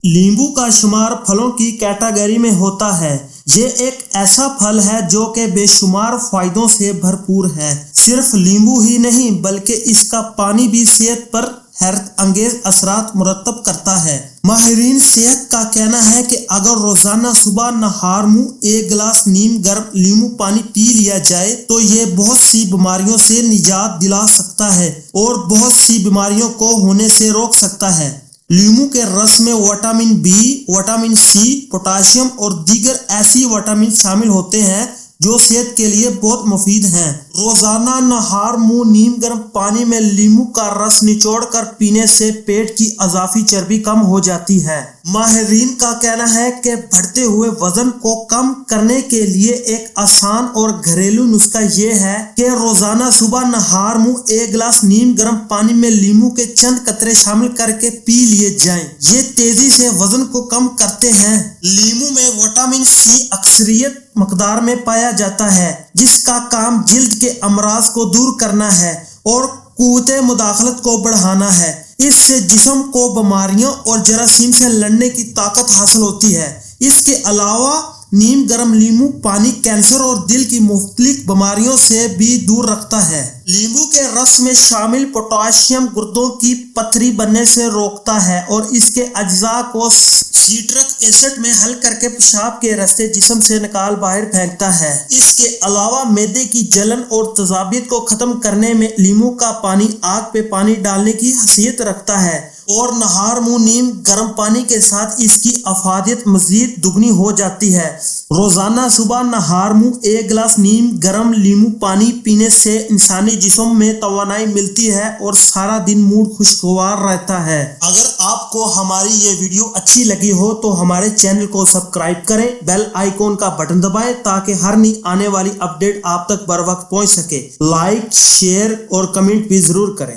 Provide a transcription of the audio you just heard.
لیمبو کا شمار پھلوں کی کیٹیگری میں ہوتا ہے۔ یہ ایک ایسا پھل ہے جو کہ بے شمار فائدوں سے بھرپور ہے۔ صرف لیمبو ہی نہیں بلکہ اس کا پانی بھی صحت پر حیرت انگیز اثرات مرتب کرتا ہے۔ ماہرین صحت کا کہنا ہے کہ اگر روزانہ صبح نہار منہ ایک گلاس نیم گرم لیمو پانی پی لیا جائے تو یہ بہت سی بیماریوں سے نجات دلا سکتا ہے اور بہت سی بیماریوں کو ہونے سے روک سکتا ہے۔ لیمو کے رس میں vitamin B, vitamin C, potassium اور دیگر ایسی وٹامن شامل ہوتے ہیں جو صحت کے لیے بہت مفید ہیں۔ روزانہ نہار منہ نیم گرم پانی میں لیمو کا رس نچوڑ کر پینے سے پیٹ کی اضافی چربی کم ہو جاتی ہے۔ ماہرین کا کہنا ہے کہ بڑھتے ہوئے وزن کو کم کرنے کے لیے ایک آسان اور گھریلو نسخہ یہ ہے کہ روزانہ صبح نہار منہ ایک گلاس نیم گرم پانی میں لیمو کے چند قطرے شامل کر کے پی لیے جائیں۔ یہ تیزی سے وزن کو کم کرتے ہیں۔ لیمو میں وٹامن سی اکثریت مقدار میں پایا جاتا ہے جس کا کام جلد کے امراض کو دور کرنا ہے اور قوت مداخلت کو بڑھانا ہے۔ اس سے جسم کو بیماریوں اور جراثیم سے لڑنے کی طاقت حاصل ہوتی ہے۔ اس کے علاوہ نیم گرم لیمو پانی کینسر اور دل کی مختلف بیماریوں سے بھی دور رکھتا ہے۔ لیمو کے رس میں شامل پوٹاشیم گردوں کی پتھری بننے سے روکتا ہے اور اس کے اجزاء کو سیٹرک ایسڈ میں حل کر کے پیشاب کے راستے جسم سے نکال باہر پھینکتا ہے۔ اس کے علاوہ معدے کی جلن اور تیزابیت کو ختم کرنے میں لیمو کا پانی آگ پہ پانی ڈالنے کی حیثیت رکھتا ہے اور نہار منہ نیم گرم پانی کے ساتھ اس کی افادیت مزید دگنی ہو جاتی ہے۔ روزانہ صبح نہار منہ ایک گلاس نیم گرم لیمو پانی پینے سے انسانی جسم میں توانائی ملتی ہے اور سارا دن موڈ خوشگوار رہتا ہے۔ اگر آپ کو ہماری یہ ویڈیو اچھی لگی ہو تو ہمارے چینل کو سبسکرائب کریں، بیل آئیکن کا بٹن دبائیں تاکہ ہر نئی آنے والی اپڈیٹ آپ تک بر وقت پہنچ سکے۔ لائک، شیئر اور کمنٹ بھی ضرور کریں۔